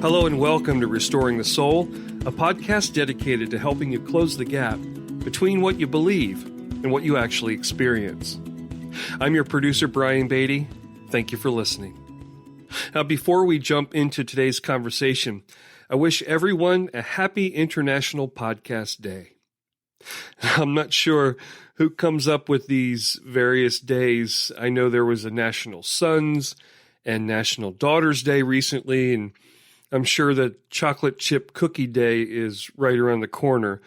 Hello and welcome to Restoring the Soul, a podcast dedicated to helping you close the gap between what you believe and what you actually experience. I'm your producer, Brian Beatty. Thank you for listening. Now, before we jump into today's conversation, I wish everyone a happy International Podcast Day. I'm not sure who comes up with these various days. I know there was a National Sons and National Daughters Day recently, and I'm sure that Chocolate Chip Cookie Day is right around the corner.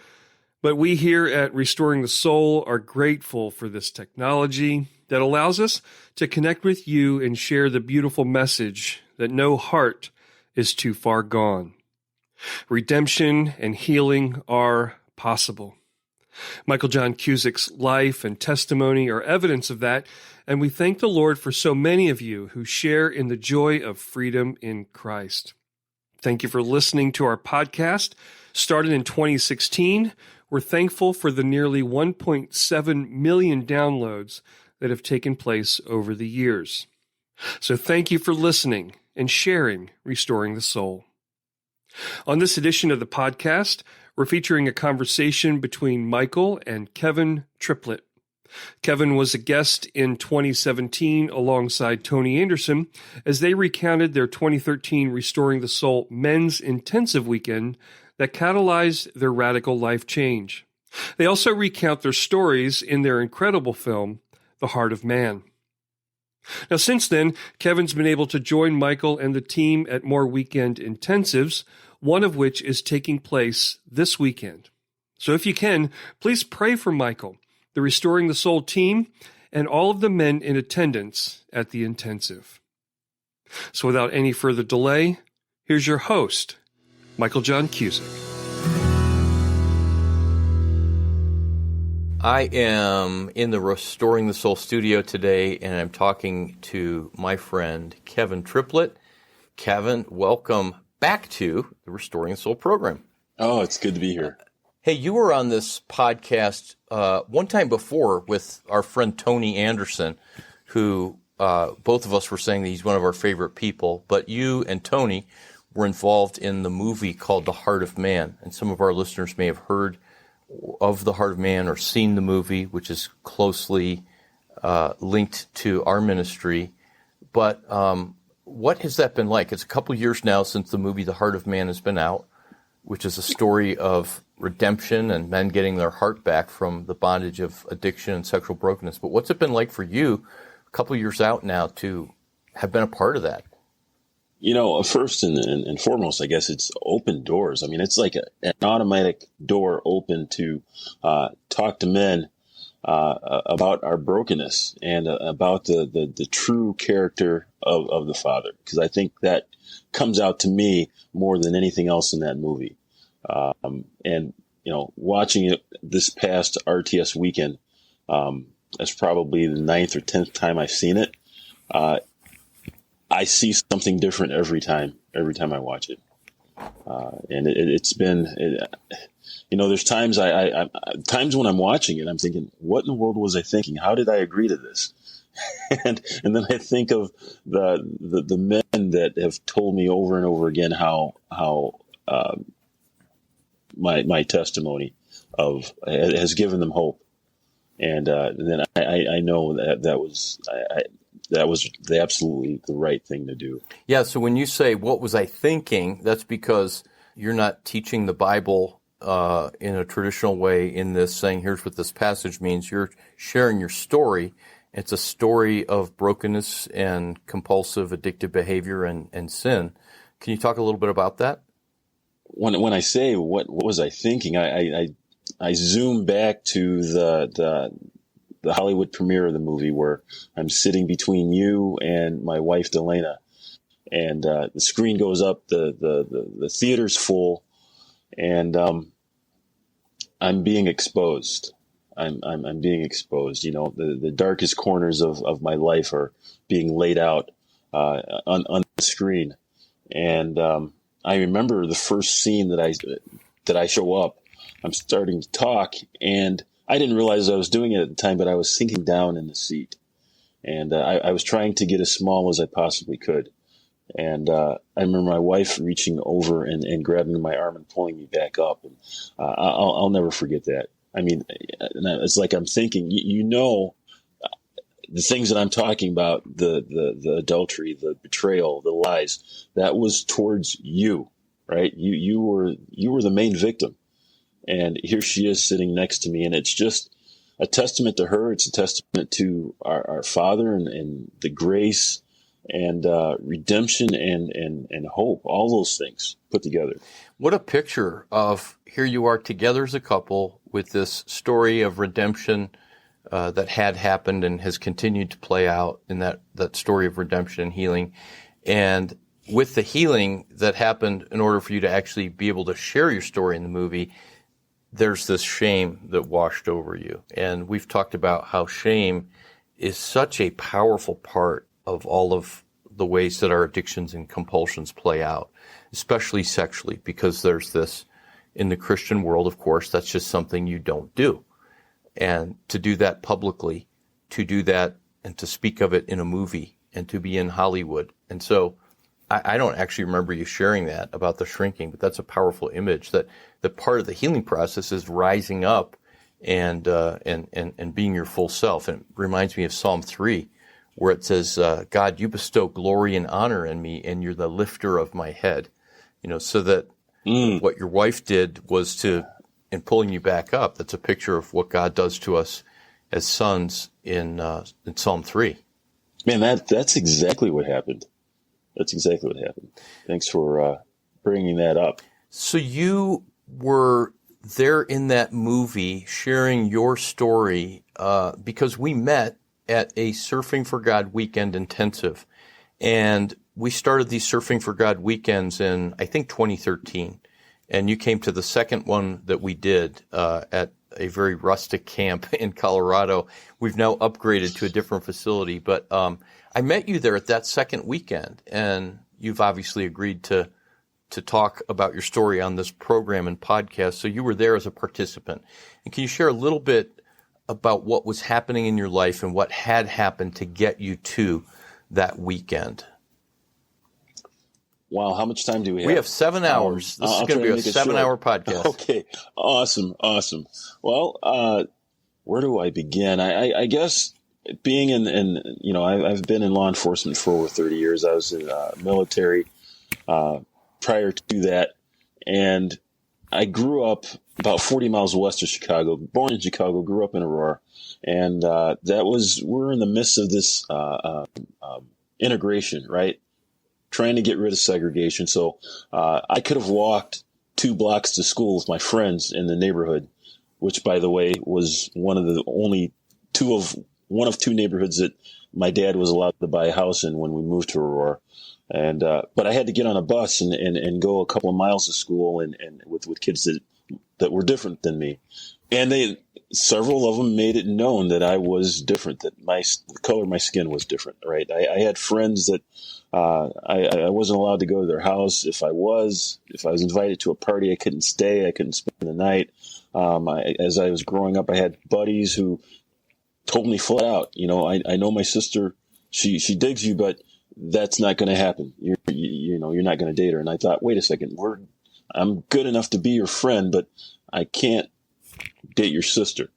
But we here at Restoring the Soul are grateful for this technology that allows us to connect with you and share the beautiful message that no heart is too far gone. Redemption and healing are possible. Michael John Cusick's life and testimony are evidence of that, and we thank the Lord for so many of you who share in the joy of freedom in Christ. Thank you for listening to our podcast. Started in 2016, we're thankful for the nearly 1.7 million downloads that have taken place over the years. So thank you for listening and sharing Restoring the Soul. On this edition of the podcast, we're featuring a conversation between Michael and Kevin Triplett. Kevin was a guest in 2017 alongside Tony Anderson as they recounted their 2013 Restoring the Soul Men's Intensive Weekend that catalyzed their radical life change. They also recount their stories in their incredible film, The Heart of Man. Now, since then, Kevin's been able to join Michael and the team at more weekend intensives, one of which is taking place this weekend. So if you can, please pray for Michael, the Restoring the Soul team, and all of the men in attendance at the intensive. So without any further delay, here's your host, Michael John Cusick. I am in the Restoring the Soul studio today, and I'm talking to my friend Kevin Triplett. Kevin, welcome back to the Restoring the Soul program. Oh, it's good to be here. Hey, you were on this podcast one time before with our friend Tony Anderson, who both of us were saying that he's one of our favorite people, but you and Tony were involved in the movie called The Heart of Man, and some of our listeners may have heard of The Heart of Man or seen the movie, which is closely linked to our ministry. But what has that been like? It's a couple years now since the movie The Heart of Man has been out, which is a story of redemption and men getting their heart back from the bondage of addiction and sexual brokenness. But what's it been like for you, a couple years out now, to have been a part of that? You know, first and foremost, I guess it's open doors. I mean, it's like an automatic door open to talk to men about our brokenness and about the true character of the Father, because I think that comes out to me more than anything else in that movie. And, you know, watching it this past RTS weekend, that's probably the 9th or 10th time I've seen it. I see something different every time I watch it. And it's been, you know, there's times times when I'm watching it, I'm thinking, what in the world was I thinking? How did I agree to this? and then I think of the men that have told me over and over again how my testimony has given them hope. And then I know that was absolutely the right thing to do. Yeah. So when you say, what was I thinking? That's because you're not teaching the Bible in a traditional way in this, saying, here's what this passage means. You're sharing your story. It's a story of brokenness and compulsive addictive behavior and sin. Can you talk a little bit about that? When I say what was I thinking, I zoom back to the Hollywood premiere of the movie where I'm sitting between you and my wife Delana, and the screen goes up, the theater's full, and I'm being exposed. I'm being exposed. You know, the darkest corners of my life are being laid out on the screen, and I remember the first scene that I show up. I'm starting to talk, and I didn't realize I was doing it at the time, but I was sinking down in the seat, and I was trying to get as small as I possibly could. And I remember my wife reaching over and grabbing my arm and pulling me back up. And I'll never forget that. I mean, it's like I'm thinking, the things that I'm talking about, the adultery, the betrayal, the lies, that was towards you, right? You were the main victim. And here she is sitting next to me. And it's just a testament to her. It's a testament to our Father and the grace and redemption and hope, all those things put together. What a picture of here you are together as a couple with this story of redemption that had happened and has continued to play out in that story of redemption and healing. And with the healing that happened in order for you to actually be able to share your story in the movie, there's this shame that washed over you. And we've talked about how shame is such a powerful part of all of the ways that our addictions and compulsions play out, especially sexually, because there's this, in the Christian world, of course, that's just something you don't do. And to do that publicly, to do that and to speak of it in a movie and to be in Hollywood. And so I don't actually remember you sharing that about the shrinking, but that's a powerful image that the part of the healing process is rising up and being your full self. And it reminds me of Psalm 3, where it says, God, you bestow glory and honor in me, and you're the lifter of my head. So that what your wife did was in pulling you back up. That's a picture of what God does to us as sons in Psalm 3. Man, that's exactly what happened. That's exactly what happened. Thanks for bringing that up. So you were there in that movie sharing your story because we met at a Surfing for God weekend intensive. And we started these Surfing for God weekends in, I think, 2013. And you came to the second one that we did at a very rustic camp in Colorado. We've now upgraded to a different facility. But I met you there at that second weekend, and you've obviously agreed to talk about your story on this program and podcast. So you were there as a participant. And can you share a little bit about what was happening in your life and what had happened to get you to that weekend? Wow, how much time do we have? We have 7 hours. This is going to be a 7-hour podcast. Okay, awesome. Well, where do I begin? I guess being I've been in law enforcement for over 30 years. I was in military prior to that, and I grew up about 40 miles west of Chicago. Born in Chicago, grew up in Aurora, and we're in the midst of this integration, right? Trying to get rid of segregation. So I could have walked 2 blocks to school with my friends in the neighborhood, which, by the way, was one of 2 neighborhoods that my dad was allowed to buy a house in when we moved to Aurora. And but I had to get on a bus and go a couple of miles to school and with kids that were different than me. And several of them made it known that I was different, that the color of my skin was different, right? I had friends that I wasn't allowed to go to their house. If I was invited to a party, I couldn't stay. I couldn't spend the night. As I was growing up, I had buddies who told me flat out, I know my sister, she digs you, but that's not going to happen. You're not going to date her. And I thought, wait a second, I'm good enough to be your friend, but I can't date your sister.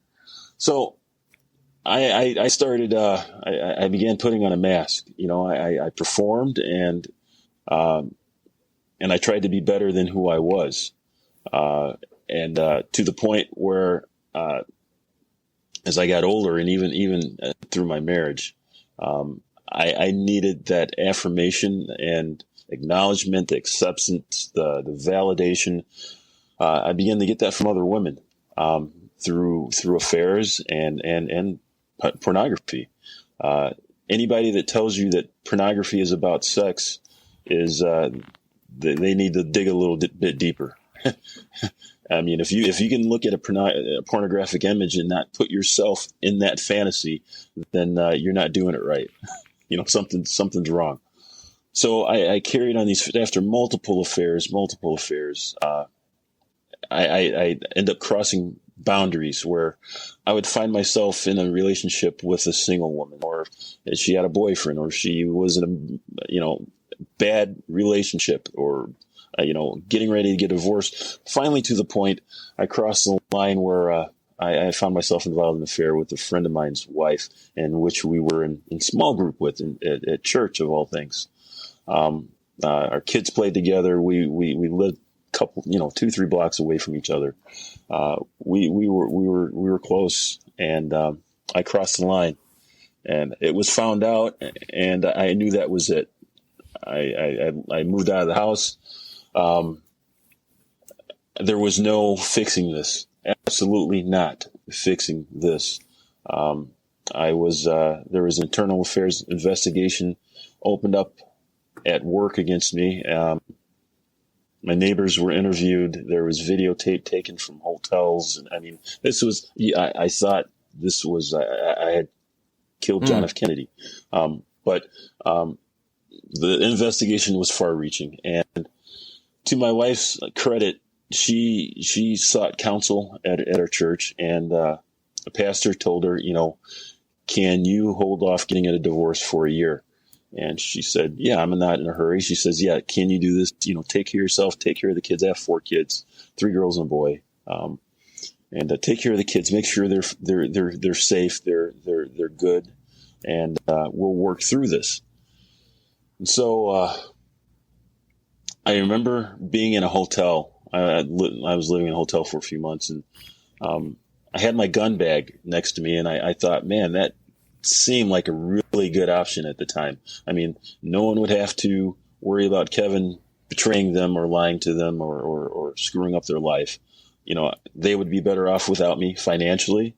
So I started, I began putting on a mask. I performed and I tried to be better than who I was. And to the point where, as I got older and even through my marriage, I needed that affirmation and acknowledgement, the acceptance, the validation. I began to get that from other women, through affairs and pornography. Anybody that tells you that pornography is about sex they need to dig a little bit deeper. I mean, if you can look at a pornographic image and not put yourself in that fantasy, then you're not doing it right. Something's wrong. So I carried on these after multiple affairs. I end up crossing boundaries where I would find myself in a relationship with a single woman, or she had a boyfriend, or she was bad relationship or, getting ready to get divorced. Finally, to the point, I crossed the line where I found myself involved in an affair with a friend of mine's wife, in which we were in small group with at church, of all things. Our kids played together. We lived a couple, 2-3 blocks away from each other. We were close, and I crossed the line, and it was found out, and I knew that was it. I moved out of the house. There was no fixing this. Absolutely not fixing this. There was an internal affairs investigation opened up at work against me. My neighbors were interviewed. There was videotape taken from hotels. And I mean, this was, I thought this was, I had killed John F. Kennedy. But the investigation was far reaching. And to my wife's credit, she sought counsel at our church, and a pastor told her, can you hold off getting a divorce for a year? And she said, yeah, I'm not in a hurry. She says, yeah, can you do this? Take care of yourself, take care of the kids. I have 4 kids, 3 girls and a boy. And take care of the kids, make sure they're safe, they're good, and we'll work through this. And so I remember being in a hotel. I was living in a hotel for a few months, and I had my gun bag next to me, and I thought, man, that seemed like a really good option at the time. I mean, no one would have to worry about Kevin betraying them or lying to them or screwing up their life. They would be better off without me financially.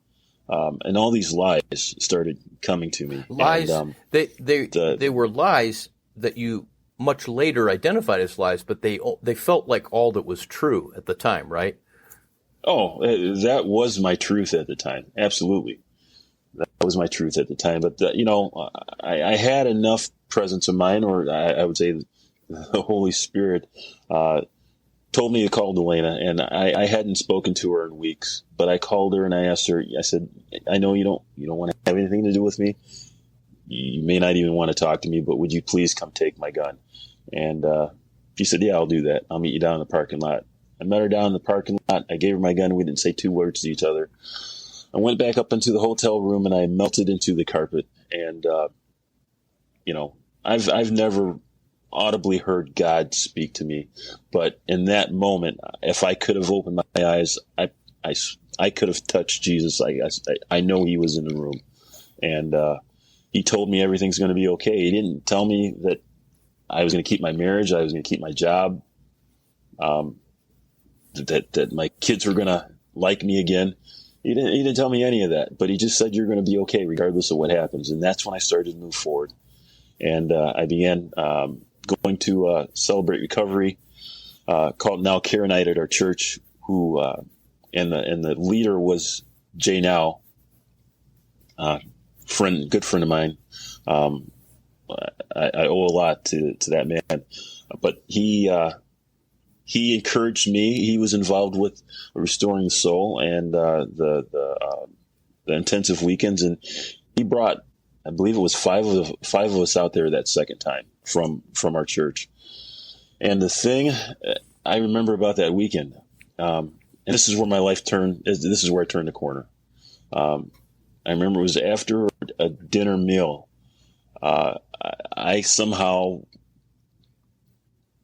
And all these lies started coming to me. Lies. And, they were lies that you much later identified as lies, but they felt like all that was true at the time, right? Oh, that was my truth at the time. Absolutely. That was my truth at the time. But, I had enough presence of mind, or I would say the Holy Spirit told me to call Delana, and I hadn't spoken to her in weeks. But I called her and I asked her, I said, I know you don't want to have anything to do with me. You may not even want to talk to me, but would you please come take my gun? And she said, yeah, I'll do that. I'll meet you down in the parking lot. I met her down in the parking lot. I gave her my gun. We didn't say 2 words to each other. I went back up into the hotel room and I melted into the carpet. And, I've never audibly heard God speak to me. But in that moment, if I could have opened my eyes, I could have touched Jesus. I know he was in the room. And he told me everything's going to be okay. He didn't tell me that I was going to keep my marriage. I was going to keep my job. That my kids were going to like me again. He didn't tell me any of that, but he just said you're going to be okay regardless of what happens. And that's when I started to move forward. And I began going to Celebrate Recovery, called Now Care Night at our church, who and the leader was Jay Now, good friend of mine. I owe a lot to that man, but he encouraged me. He was involved with Restoring the Soul and the intensive weekends, and he brought, I believe it was five of us out there that second time from our church. And the thing I remember about that weekend, and this is where my life turned. This is where I turned the corner. I remember it was after a dinner meal. I somehow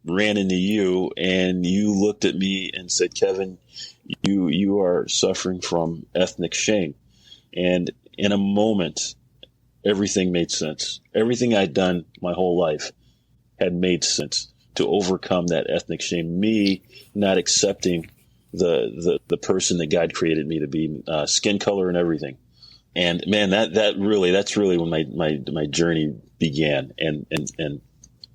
ran into you, and you looked at me and said, Kevin, you are suffering from ethnic shame. And in a moment, everything made sense. Everything I'd done my whole life had made sense to overcome that ethnic shame. Me not accepting the person that God created me to be, skin color and everything. And man, that's really when my journey began, and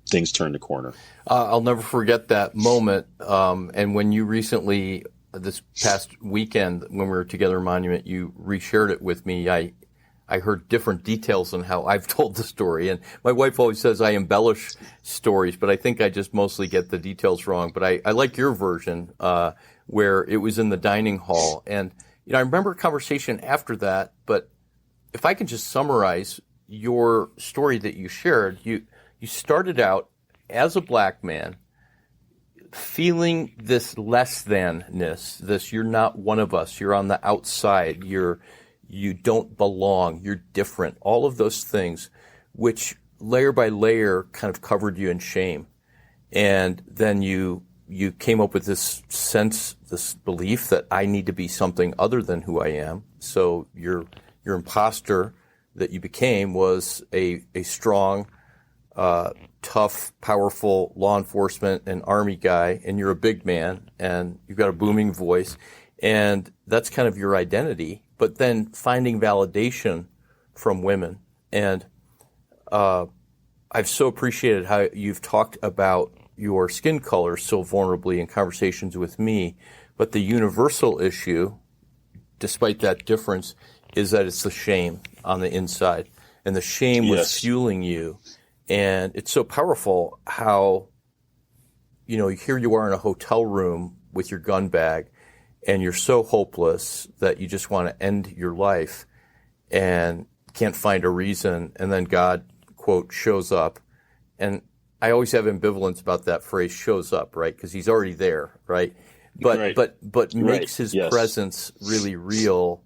things turned the corner. I'll never forget that moment. And when you recently, this past weekend, when we were together in Monument, you reshared it with me. I heard different details on how I've told the story. And my wife always says I embellish stories, but I think I just mostly get the details wrong. But I like your version, where it was in the dining hall. And, I remember a conversation after that, but if I can just summarize your story that you shared, you started out as a black man, feeling this less than-ness, this you're not one of us, you're on the outside, you don't belong, you're different, all of those things, which layer by layer kind of covered you in shame. And then you came up with this sense, this belief that I need to be something other than who I am. So your imposter that you became was a strong, tough, powerful law enforcement and army guy, and you're a big man, and you've got a booming voice, and that's kind of your identity. But then finding validation from women. And I've so appreciated how you've talked about your skin color so vulnerably in conversations with me. But the universal issue, despite that difference, is that it's the shame on the inside. And the shame was fueling you. And it's so powerful how, here you are in a hotel room with your gun bag, and you're so hopeless that you just want to end your life and can't find a reason. And then God, quote, shows up. And I always have ambivalence about that phrase, shows up, right? Because he's already there, right? But makes his presence really real.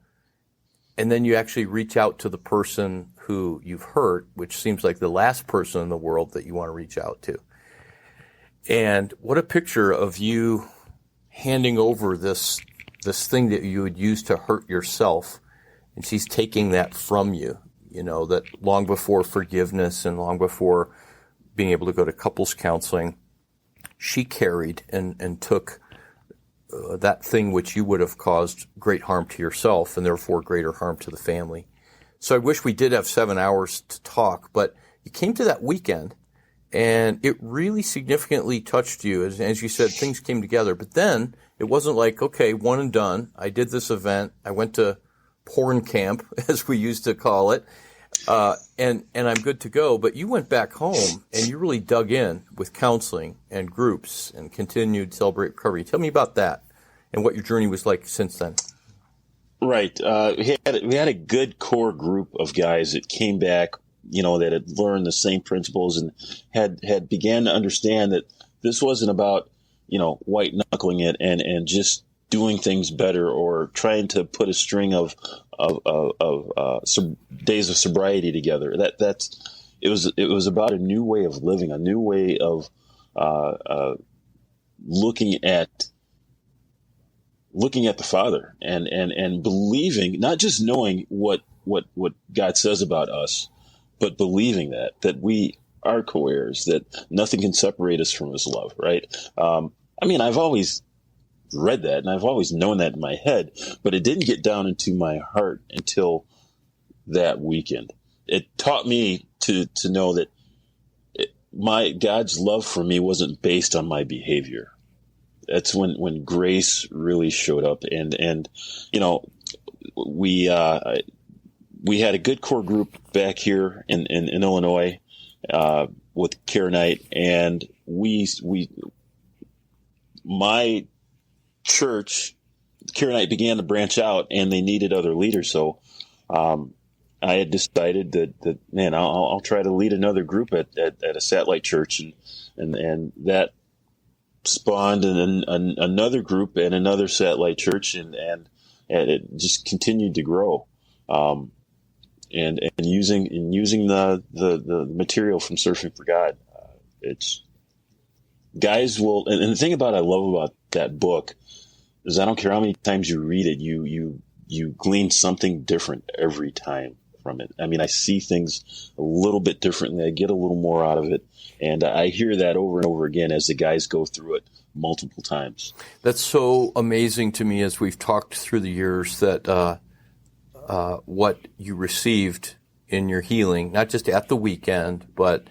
And then you actually reach out to the person who you've hurt, which seems like the last person in the world that you want to reach out to. And what a picture of you handing over this thing that you would use to hurt yourself, and she's taking that from you, that long before forgiveness and long before being able to go to couples counseling, she carried and took that thing which you would have caused great harm to yourself and therefore greater harm to the family. So I wish we did have 7 hours to talk, but you came to that weekend and it really significantly touched you. As you said, things came together, but then it wasn't like, okay, one and done. I did this event. I went to porn camp, as we used to call it, and I'm good to go. But you went back home and you really dug in with counseling and groups and continued Celebrate Recovery. Tell me about that and what your journey was like since then. Right. We had a good core group of guys that came back, that had learned the same principles and had began to understand that this wasn't about, white knuckling it and just doing things better or trying to put a string of days of sobriety together. It was about a new way of living, a new way of looking at the Father and believing, not just knowing what God says about us, but believing that we are co-heirs, that nothing can separate us from his love, right? I've always read that and I've always known that in my head, but it didn't get down into my heart until that weekend. It taught me to know that God's love for me wasn't based on my behavior. That's when grace really showed up, and we had a good core group back here in Illinois with Care Night, and my church, Care Night, began to branch out, and they needed other leaders. So I had decided that I'll try to lead another group at a satellite church, and that spawned another group and another satellite church, and it just continued to grow. And using the material from Surfing for God, it's guys will. And the thing I love about that book is I don't care how many times you read it, you glean something different every time from it. I see things a little bit differently. I get a little more out of it. And I hear that over and over again as the guys go through it multiple times. That's so amazing to me as we've talked through the years that what you received in your healing, not just at the weekend, but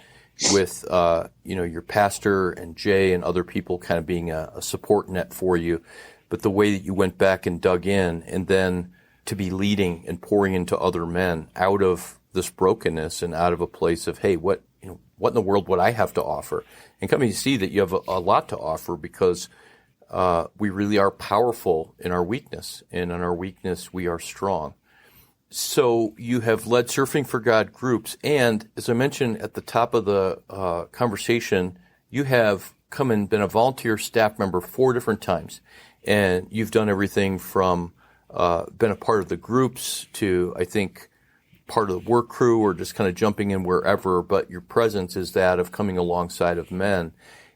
with your pastor and Jay and other people kind of being a support net for you, but the way that you went back and dug in, and then to be leading and pouring into other men out of this brokenness and out of a place of, hey, what in the world would I have to offer? And coming to see that you have a lot to offer, because we really are powerful in our weakness, and in our weakness we are strong. So you have led Surfing for God groups, and as I mentioned at the top of the conversation, you have come and been a volunteer staff member 4 different times, and you've done everything from been a part of the groups to, I think, part of the work crew or just kind of jumping in wherever, but your presence is that of coming alongside of men.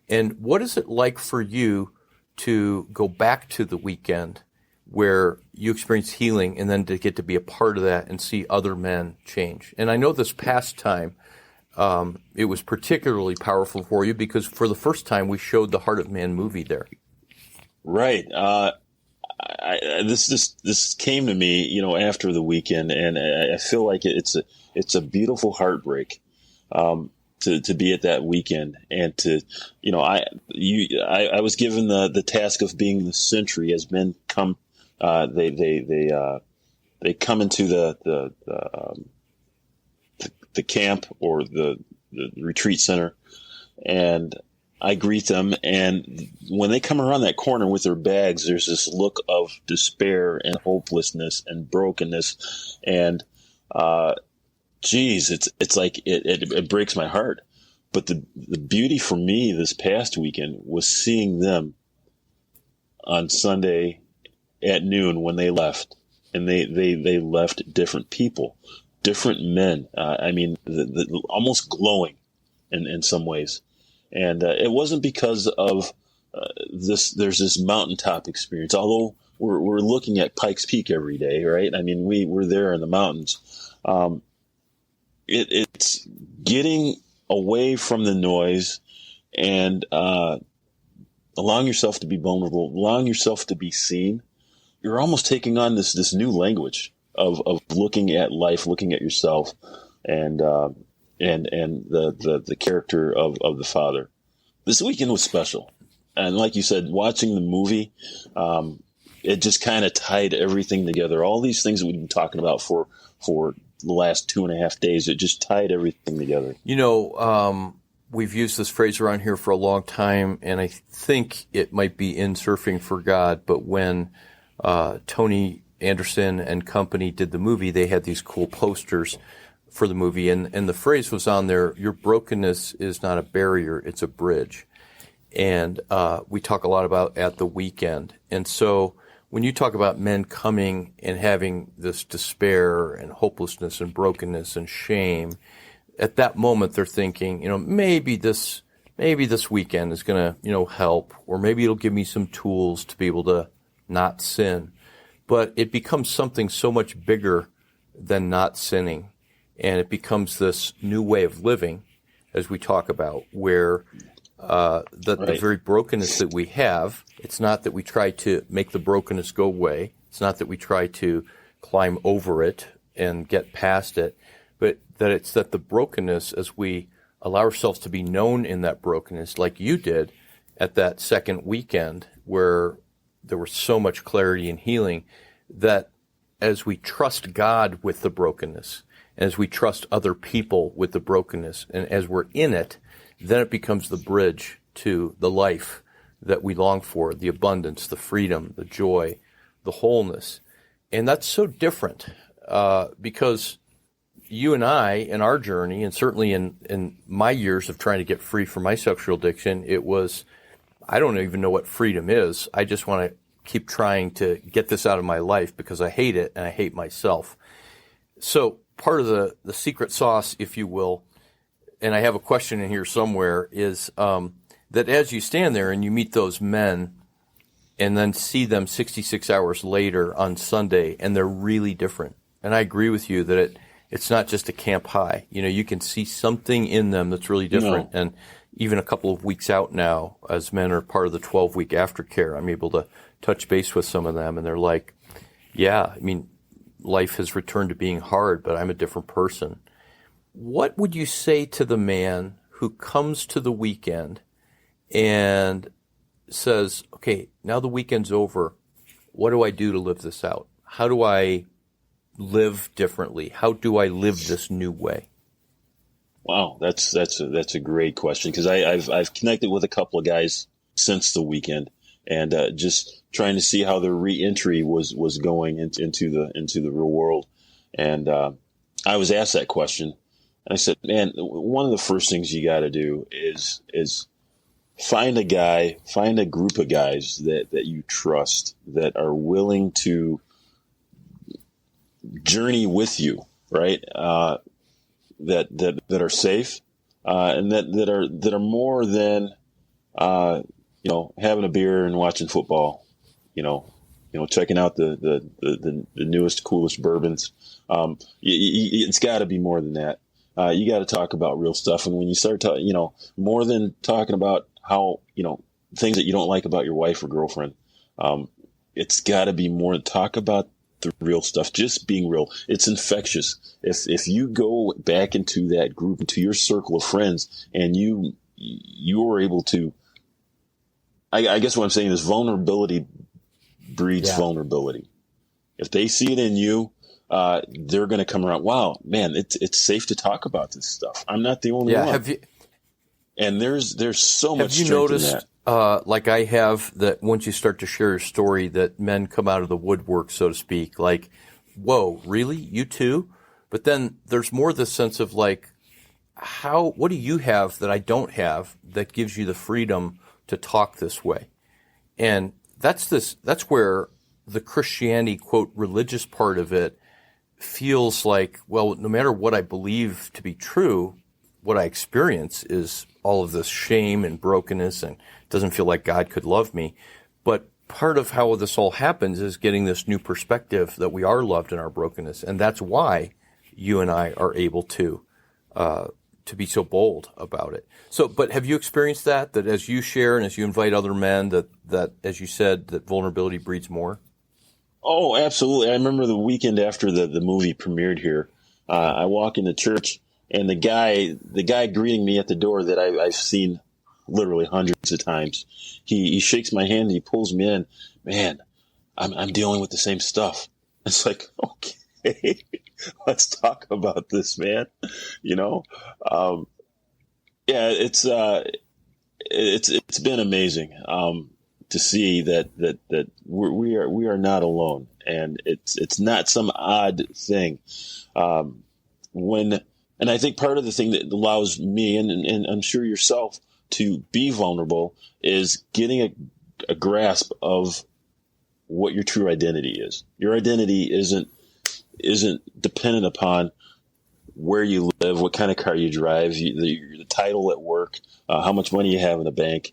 And what is it like for you to go back to the weekend where you experience healing and then to get to be a part of that and see other men change? And I know this past time, it was particularly powerful for you because for the first time we showed the Heart of Man movie there. Right. This came to me, after the weekend, and I feel like it's a beautiful heartbreak to be at that weekend, and to I was given the task of being the sentry as men come. They come into the camp or the retreat center, and I greet them, and when they come around that corner with their bags, there's this look of despair and hopelessness and brokenness, and it's like it breaks my heart. But the beauty for me this past weekend was seeing them on Sunday at noon when they left, and they left different people, different men. Almost glowing in some ways. And it wasn't because of this. There's this mountaintop experience. Although we're looking at Pikes Peak every day, right? I mean, we're there in the mountains. It's getting away from the noise and allowing yourself to be vulnerable, allowing yourself to be seen. You're almost taking on this new language of looking at life, looking at yourself, and the character of the Father. This weekend was special. And like you said, watching the movie, it just kind of tied everything together. All these things that we've been talking about for the last 2.5 days, it just tied everything together. We've used this phrase around here for a long time, and I think it might be in Surfing for God, but when Tony Anderson and company did the movie, they had these cool posters for the movie, and the phrase was on there, your brokenness is not a barrier, it's a bridge. And we talk a lot about at the weekend. And so when you talk about men coming and having this despair and hopelessness and brokenness and shame, at that moment they're thinking, maybe this weekend is going to, help, or maybe it'll give me some tools to be able to not sin. But it becomes something so much bigger than not sinning. And it becomes this new way of living, as we talk about, where the very brokenness that we have, it's not that we try to make the brokenness go away. It's not that we try to climb over it and get past it, but that it's that the brokenness, as we allow ourselves to be known in that brokenness, like you did at that second weekend where there was so much clarity and healing, that as we trust God with the brokenness, as we trust other people with the brokenness, and as we're in it, then it becomes the bridge to the life that we long for, the abundance, the freedom, the joy, the wholeness. And that's so different because you and I, in our journey, and certainly in my years of trying to get free from my sexual addiction, it was, I don't even know what freedom is. I just want to keep trying to get this out of my life because I hate it and I hate myself. So part of the secret sauce, if you will, and I have a question in here somewhere, is that as you stand there and you meet those men and then see them 66 hours later on Sunday and they're really different. And I agree with you that it's not just a camp high. You can see something in them that's really different. No. And even a couple of weeks out now, as men are part of the 12-week aftercare, I'm able to touch base with some of them and they're like, yeah, life has returned to being hard, but I'm a different person. What would you say to the man who comes to the weekend and says, okay, now the weekend's over. What do I do to live this out? How do I live differently? How do I live this new way? Wow, that's a great question, because I've connected with a couple of guys since the weekend, and just trying to see how their reentry was going into the real world. And I was asked that question, and I said, man, one of the first things you got to do is find a group of guys that you trust, that are willing to journey with you, right? That are safe, and that are more than having a beer and watching football, checking out the newest, coolest bourbons. It's got to be more than that. You got to talk about real stuff. And when you start talking, more than talking about how, things that you don't like about your wife or girlfriend, it's got to be more. Talk about the real stuff, just being real. It's infectious. If you go back into that group, into your circle of friends, and you are able to, I guess what I'm saying is vulnerability breeds vulnerability. If they see it in you, they're going to come around. Wow, man, it's safe to talk about this stuff. I'm not the only one. And there's so much strength noticed, in that. Like I have, that once you start to share your story, that men come out of the woodwork, so to speak, like, whoa, really? You too? But then there's more the sense of like, what do you have that I don't have that gives you the freedom to talk this way? And that's where the Christianity, quote, religious part of it feels like, well, no matter what I believe to be true, what I experience is all of this shame and brokenness, and it doesn't feel like God could love me. But part of how this all happens is getting this new perspective that we are loved in our brokenness. And that's why you and I are able to be so bold about it. So, but have you experienced that as you share and as you invite other men, that as you said, that vulnerability breeds more? Oh, absolutely. I remember the weekend after the movie premiered here, I walk into church, and the guy greeting me at the door that I've seen literally hundreds of times, he shakes my hand and he pulls me in. Man, I'm dealing with the same stuff. It's like, okay, let's talk about this, man. It's been amazing to see that we are not alone, and it's not some odd thing. And I think part of the thing that allows me and I'm sure yourself to be vulnerable is getting a grasp of what your true identity is. Your identity isn't dependent upon where you live, what kind of car you drive, the title at work, how much money you have in the bank,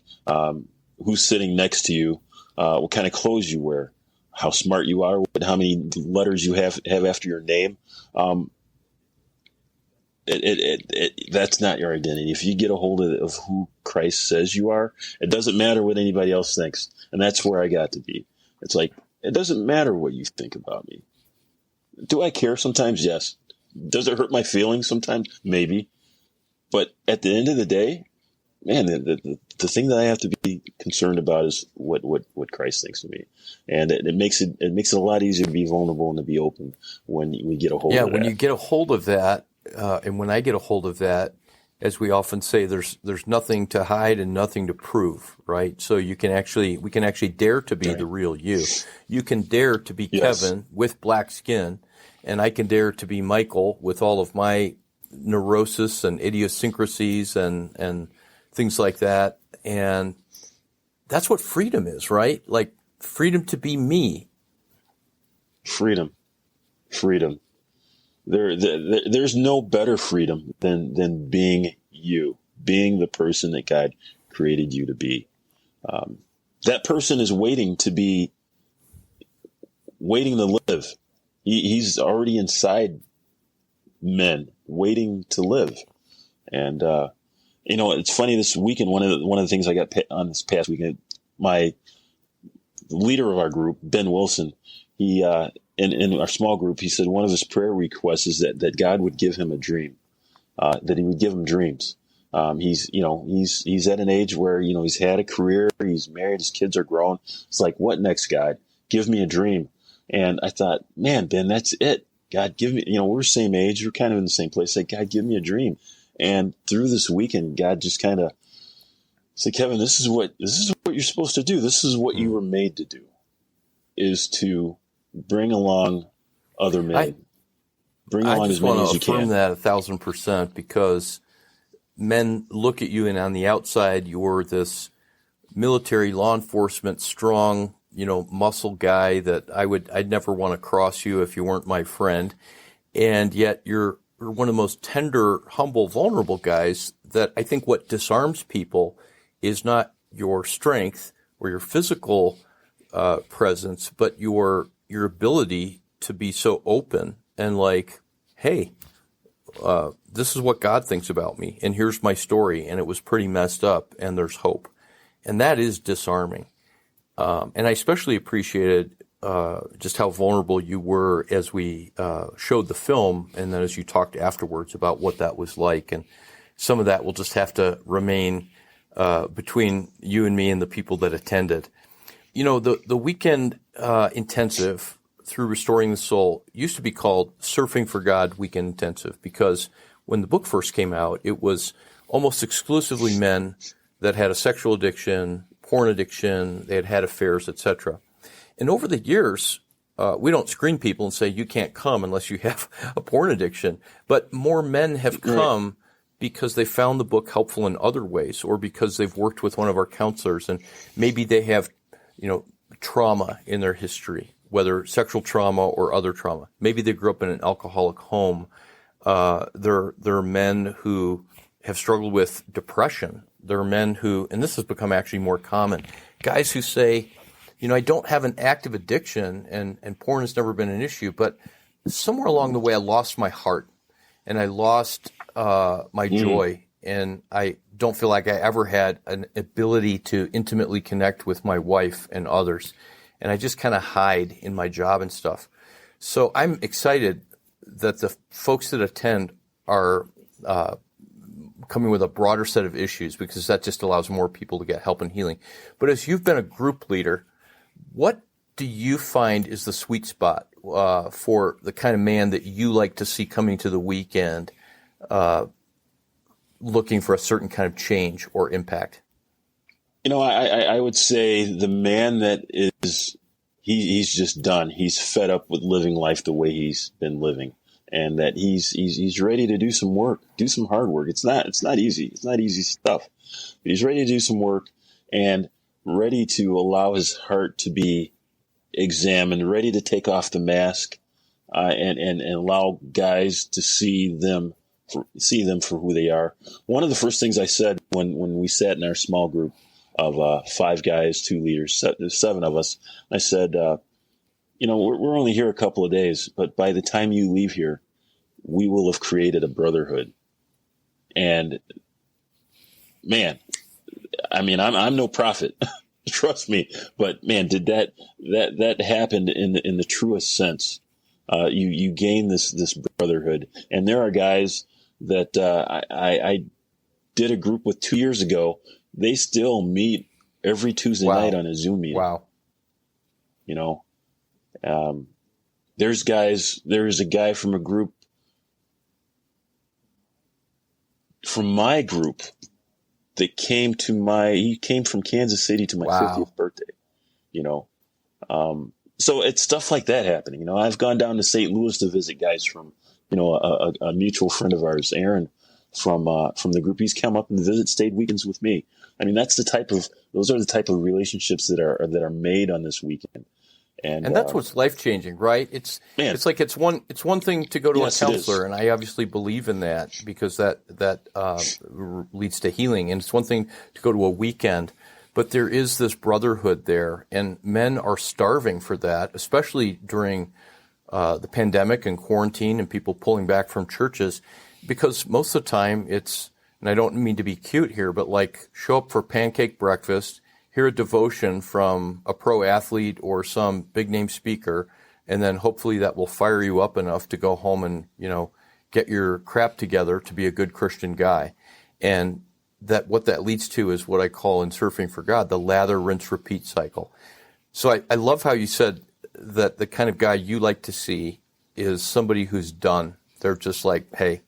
who's sitting next to you, what kind of clothes you wear, how smart you are, how many letters you have after your name. That's not your identity. If you get a hold of who Christ says you are, it doesn't matter what anybody else thinks. And that's where I got to be. It's like, it doesn't matter what you think about me. Do I care sometimes? Yes. Does it hurt my feelings sometimes? Maybe. But at the end of the day, man, the thing that I have to be concerned about is what Christ thinks of me. And it makes it a lot easier to be vulnerable and to be open when we get a hold of that. Yeah, when you get a hold of that, and when I get a hold of that, as we often say, there's nothing to hide and nothing to prove, right? So we can actually dare to be the real you. You can dare to be Kevin with black skin, and I can dare to be Michael with all of my neurosis and idiosyncrasies and things like that. And that's what freedom is, right? Like freedom to be me. Freedom. There's no better freedom than being you, being the person that God created you to be. That person is waiting to live. He's already inside men, waiting to live. And it's funny. This weekend, one of the things I got on this past weekend, my leader of our group, Ben Wilson, he in our small group, he said one of his prayer requests is that God would give him a dream, that he would give him dreams. He's at an age where, he's had a career, he's married, his kids are grown. It's like, what next, God? Give me a dream. And I thought, man, Ben, that's it. God, give me, we're the same age. We're kind of in the same place. Like, God, give me a dream. And through this weekend, God just kind of said, Kevin, this is what you're supposed to do. This is what you were made to do, is to bring along other men. Bring along as many as you can. I just want to affirm that 1,000%, because men look at you, and on the outside, you're this military, law enforcement, strong, muscle guy that I'd never want to cross you if you weren't my friend. And yet you're one of the most tender, humble, vulnerable guys that I think what disarms people is not your strength or your physical presence, but your ability to be so open and like, hey, this is what God thinks about me, and here's my story, and it was pretty messed up, and there's hope. And that is disarming. And I especially appreciated just how vulnerable you were as we showed the film, and then as you talked afterwards about what that was like. And some of that will just have to remain between you and me and the people that attended. The weekend intensive through Restoring the Soul used to be called Surfing for God Weekend Intensive, because when the book first came out, it was almost exclusively men that had a sexual addiction, porn addiction, they had had affairs, etc. And over the years, we don't screen people and say, you can't come unless you have a porn addiction. But more men have come because they found the book helpful in other ways, or because they've worked with one of our counselors, and maybe they have, trauma in their history, whether sexual trauma or other trauma. Maybe they grew up in an alcoholic home. There are men who have struggled with depression. There are men who, and this has become actually more common, guys who say, I don't have an active addiction and porn has never been an issue, but somewhere along the way I lost my heart and I lost my joy, and I don't feel like I ever had an ability to intimately connect with my wife and others. And I just kind of hide in my job and stuff. So I'm excited that the folks that attend are coming with a broader set of issues, because that just allows more people to get help and healing. But as you've been a group leader, what do you find is the sweet spot for the kind of man that you like to see coming to the weekend, looking for a certain kind of change or impact? I would say the man that is, he's just done. He's fed up with living life the way he's been living, and that he's ready to do some work, do some hard work. It's not easy. It's not easy stuff. But he's ready to do some work and ready to allow his heart to be examined, ready to take off the mask, and allow guys to see them for who they are. One of the first things I said when we sat in our small group of 5 guys, 2 leaders, 7 of us, I said, we're only here a couple of days, but by the time you leave here, we will have created a brotherhood. And man, I'm no prophet, trust me, but man, did that happened in the truest sense. You gain this brotherhood, and there are guys that I did a group with 2 years ago. They still meet every Tuesday night on a Zoom meeting. Wow. There's a guy from a group, from my group, that came from Kansas City to my 50th birthday, so it's stuff like that happening. I've gone down to St. Louis to visit guys from, a mutual friend of ours, Aaron, from the group. He's come up and stayed weekends with me. Those are the type of relationships that are made on this weekend. And that's what's life-changing, right? It's one thing to go to a counselor, and I obviously believe in that, because that leads to healing. And it's one thing to go to a weekend, but there is this brotherhood there, and men are starving for that, especially during the pandemic and quarantine and people pulling back from churches, because most of the time it's, and I don't mean to be cute here, but like show up for pancake breakfast, hear a devotion from a pro athlete or some big name speaker, and then hopefully that will fire you up enough to go home and, get your crap together to be a good Christian guy. And that what that leads to is what I call in Surfing for God, the lather, rinse, repeat cycle. So I love how you said that the kind of guy you like to see is somebody who's done. They're just like, hey,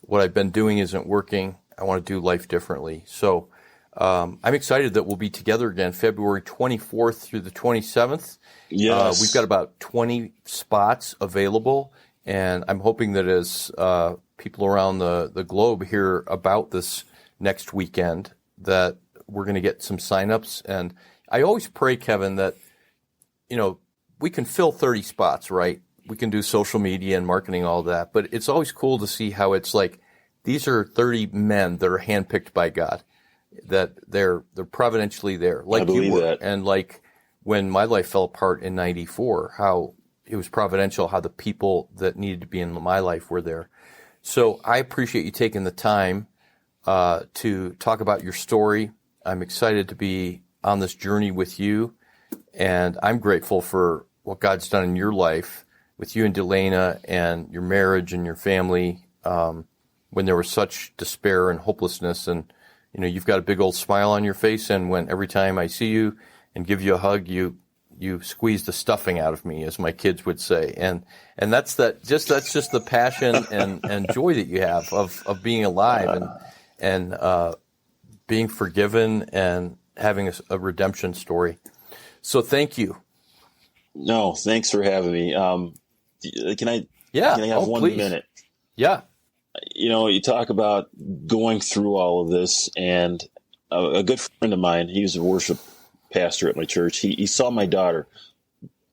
what I've been doing isn't working. I want to do life differently. So I'm excited that we'll be together again February 24th through the 27th. Yes. We've got about 20 spots available, And I'm hoping that as people around the globe hear about this next weekend, that we're going to get some signups. And I always pray, Kevin, that, we can fill 30 spots, right? We can do social media and marketing, all that. But it's always cool to see how it's like, these are 30 men that are handpicked by God, that they're providentially there, like you were. That. And like when my life fell apart in 94, how it was providential, how the people that needed to be in my life were there. So I appreciate you taking the time to talk about your story. I'm excited to be on this journey with you, and I'm grateful for what God's done in your life with you and Delana and your marriage and your family, when there was such despair and hopelessness. And, you've got a big old smile on your face, and when every time I see you and give you a hug, you squeeze the stuffing out of me, as my kids would say. And that's just the passion and joy that you have of being alive and being forgiven and having a redemption story. So thank you. No, thanks for having me. Can I have 1 please. minute? Yeah. You talk about going through all of this, and a good friend of mine, he was a worship pastor at my church. He saw my daughter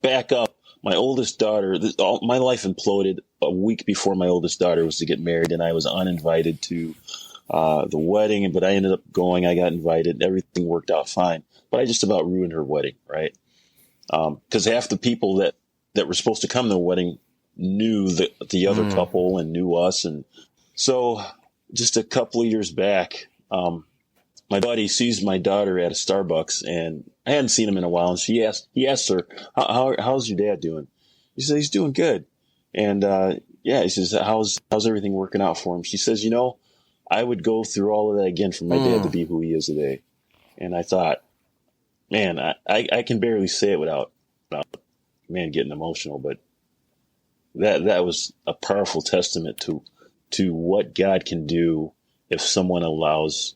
back up. My oldest daughter, my life imploded a week before my oldest daughter was to get married, and I was uninvited to the wedding, but I ended up going. I got invited. Everything worked out fine, but I just about ruined her wedding, right? Because half the people that were supposed to come to the wedding knew the other couple and knew us. And so just a couple of years back, my buddy sees my daughter at a Starbucks, and I hadn't seen him in a while. And he asked her, how's your dad doing? She said, he's doing good. And, he says, how's everything working out for him? She says, I would go through all of that again for my dad to be who he is today. And I thought, man, I can barely say it without getting emotional, but that was a powerful testament to what God can do if someone allows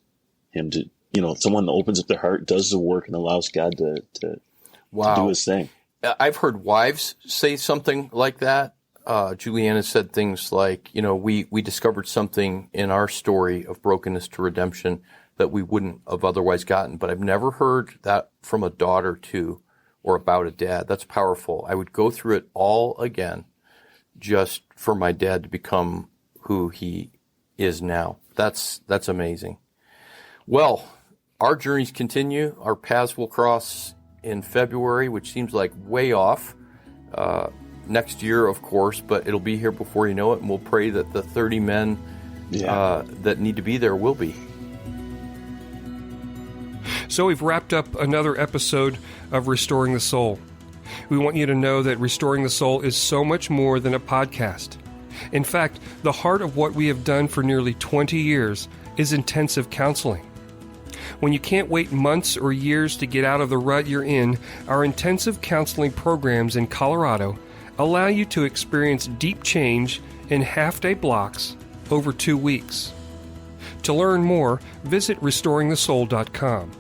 him to, someone opens up their heart, does the work, and allows God to do his thing. I've heard wives say something like that. Juliana said things like, we discovered something in our story of brokenness to redemption that we wouldn't have otherwise gotten. But I've never heard that from a daughter to or about a dad. That's powerful. I would go through it all again just for my dad to become who he is now. That's amazing. Well, our journeys continue. Our paths will cross in February, which seems like way off. Next year, of course, but it'll be here before you know it, and we'll pray that the 30 men that need to be there will be. So we've wrapped up another episode of Restoring the Soul. We want you to know that Restoring the Soul is so much more than a podcast. In fact, the heart of what we have done for nearly 20 years is intensive counseling. When you can't wait months or years to get out of the rut you're in, our intensive counseling programs in Colorado allow you to experience deep change in half-day blocks over 2 weeks. To learn more, visit restoringthesoul.com.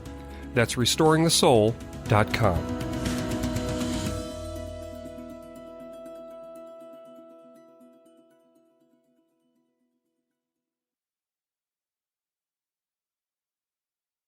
That's restoringthesoul.com.